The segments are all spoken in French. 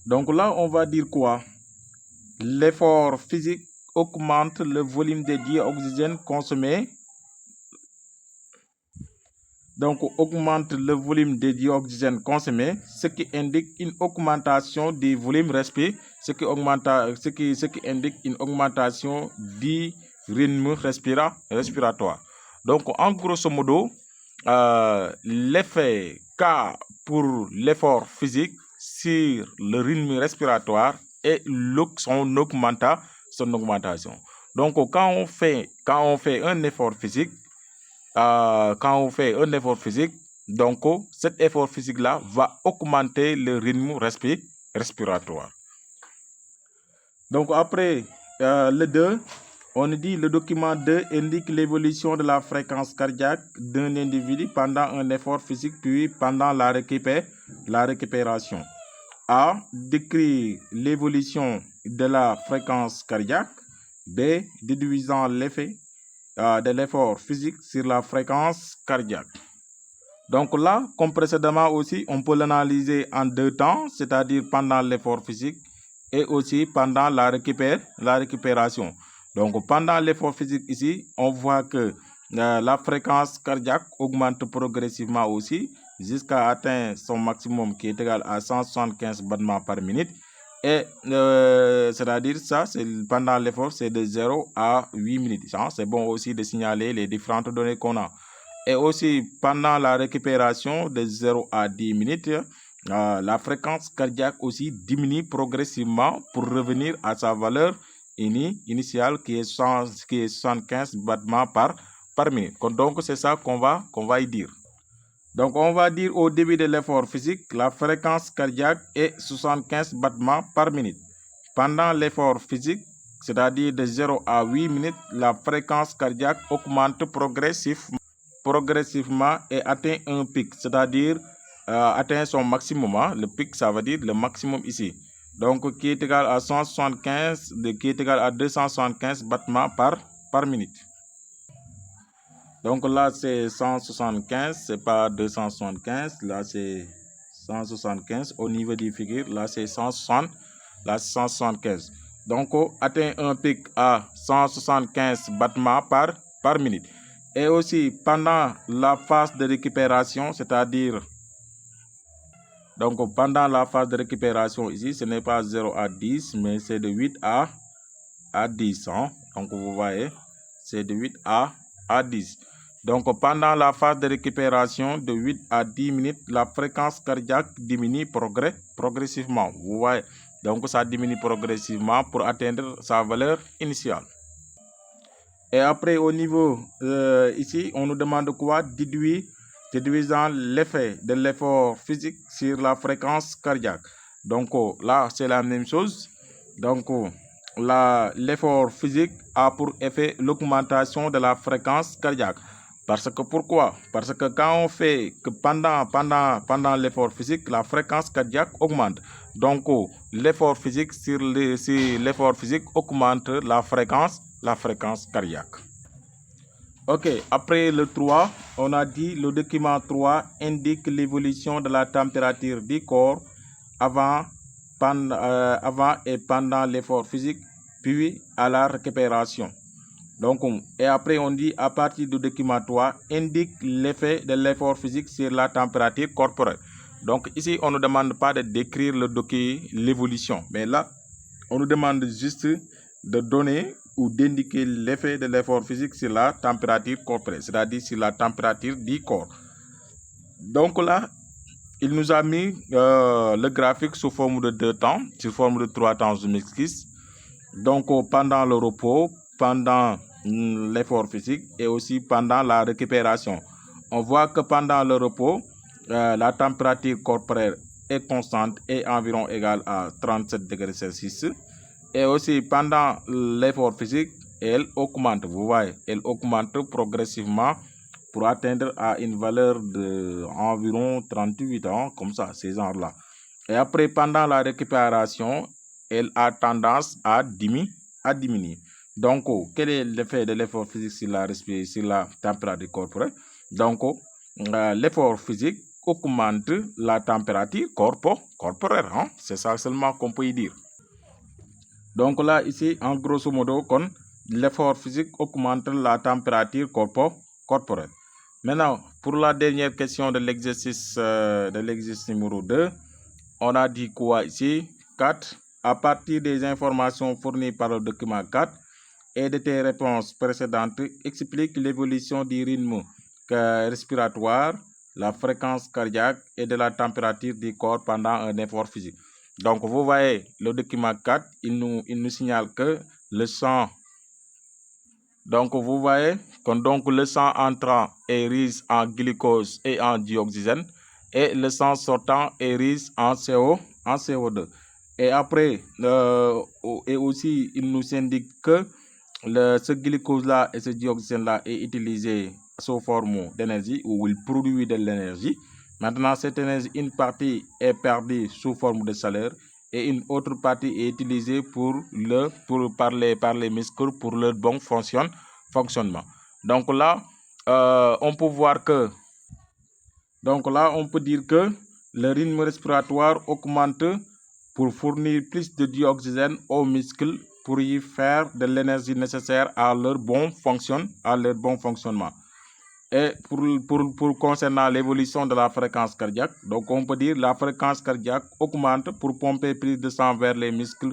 Donc là, on va dire quoi? L'effort physique augmente le volume de dioxygène consommé. Donc, augmente le volume de dioxygène consommé, ce qui indique une augmentation du volume respiré, ce qui indique une augmentation du rythme respiratoire. Donc, en grosso modo, l'effet K pour l'effort physique sur le rythme respiratoire est son augmentation. Donc, quand on fait un effort physique, donc cet effort physique-là va augmenter le rythme respiratoire. Donc après le 2, on dit le document 2 indique l'évolution de la fréquence cardiaque d'un individu pendant un effort physique puis pendant la récupération. A. Décrit l'évolution de la fréquence cardiaque. B. Déduisant l'effet de l'effort physique sur la fréquence cardiaque. Donc là, comme précédemment aussi, on peut l'analyser en deux temps, c'est-à-dire pendant l'effort physique et aussi pendant la récupération. Donc pendant l'effort physique ici, on voit que la fréquence cardiaque augmente progressivement aussi jusqu'à atteindre son maximum qui est égal à 175 battements par minute. Et c'est-à-dire ça, pendant l'effort, c'est de 0 à 8 minutes. C'est bon aussi de signaler les différentes données qu'on a. Et aussi, pendant la récupération de 0 à 10 minutes, la fréquence cardiaque aussi diminue progressivement pour revenir à sa valeur initiale qui est 75 battements par minute. Donc, c'est ça qu'on va y dire. Donc, on va dire au début de l'effort physique, la fréquence cardiaque est 75 battements par minute. Pendant l'effort physique, c'est-à-dire de 0 à 8 minutes, la fréquence cardiaque augmente progressivement et atteint un pic, c'est-à-dire atteint son maximum. Le pic, ça veut dire le maximum ici. Donc, qui est égal à 175, qui est égal à 275 battements par minute. Donc là, c'est 175, c'est pas 275. Là, c'est 175. Au niveau du figure, là, c'est 160. Là, 175. Donc, on atteint un pic à 175 battements par minute. Et aussi, pendant la phase de récupération, c'est-à-dire, donc pendant la phase de récupération ici, ce n'est pas 0 à 10, mais c'est de 8 à 10. Donc, vous voyez, c'est de 8 à 10. Donc, pendant la phase de récupération de 8 à 10 minutes, la fréquence cardiaque diminue progressivement. Vous voyez, donc ça diminue progressivement pour atteindre sa valeur initiale. Et après, au niveau, ici, on nous demande quoi? Déduisant l'effet de l'effort physique sur la fréquence cardiaque. Donc, là, c'est la même chose. Donc, l'effort physique a pour effet l'augmentation de la fréquence cardiaque. Parce que pourquoi? Parce que quand on fait que pendant l'effort physique, la fréquence cardiaque augmente. Donc, l'effort physique sur l'effort physique augmente la fréquence cardiaque. Ok, après le 3, on a dit le document 3 indique l'évolution de la température du corps avant et pendant l'effort physique, puis à la récupération. Donc, et après, on dit à partir du document 3, indique l'effet de l'effort physique sur la température corporelle. Donc, ici, on ne demande pas de décrire l'évolution, mais là, on nous demande juste de donner ou d'indiquer l'effet de l'effort physique sur la température corporelle, c'est-à-dire sur la température du corps. Donc là, il nous a mis le graphique sous forme de 2 temps, sous forme de 3 temps, je m'excuse. Donc, pendant le repos, pendant l'effort physique et aussi pendant la récupération. On voit que pendant le repos, la température corporelle est constante et environ égale à 37 degrés Celsius. Et aussi pendant l'effort physique, elle augmente, vous voyez, elle augmente progressivement pour atteindre à une valeur d'environ 38 ans, comme ça, ces genres-là. Et après, pendant la récupération, elle a tendance à diminuer. Donc, quel est l'effet de l'effort physique sur la température corporelle? Donc, l'effort physique augmente la température corporelle. Hein? C'est ça seulement qu'on peut y dire. Donc là, ici, en grosso modo, l'effort physique augmente la température corporelle. Maintenant, pour la dernière question de l'exercice numéro 2, on a dit quoi ici? 4. À partir des informations fournies par le document 4 et de tes réponses précédentes, explique l'évolution du rythme respiratoire, la fréquence cardiaque et de la température du corps pendant un effort physique. Donc, vous voyez, le document 4, il nous signale que le sang, donc vous voyez, que le sang entrant est riche en glucose et en dioxygène, et le sang sortant est riche en CO2. Et après, et aussi, il nous indique que ce glucose-là et ce dioxygène-là est utilisé sous forme d'énergie, ou il produit de l'énergie. Maintenant, cette énergie, une partie est perdue sous forme de chaleur et une autre partie est utilisée par les muscles pour leur bon fonctionnement. Donc là, on peut voir que, on peut dire que le rythme respiratoire augmente pour fournir plus de dioxygène aux muscles pour y faire de l'énergie nécessaire à leur bon fonctionnement. Et pour concernant l'évolution de la fréquence cardiaque, donc on peut dire la fréquence cardiaque augmente pour pomper plus de sang vers les muscles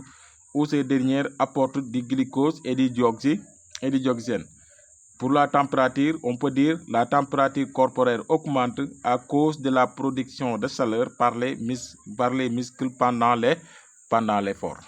où ces dernières apportent du glucose et du dioxygène. Pour la température, on peut dire la température corporelle augmente à cause de la production de chaleur par les muscles pendant l'effort.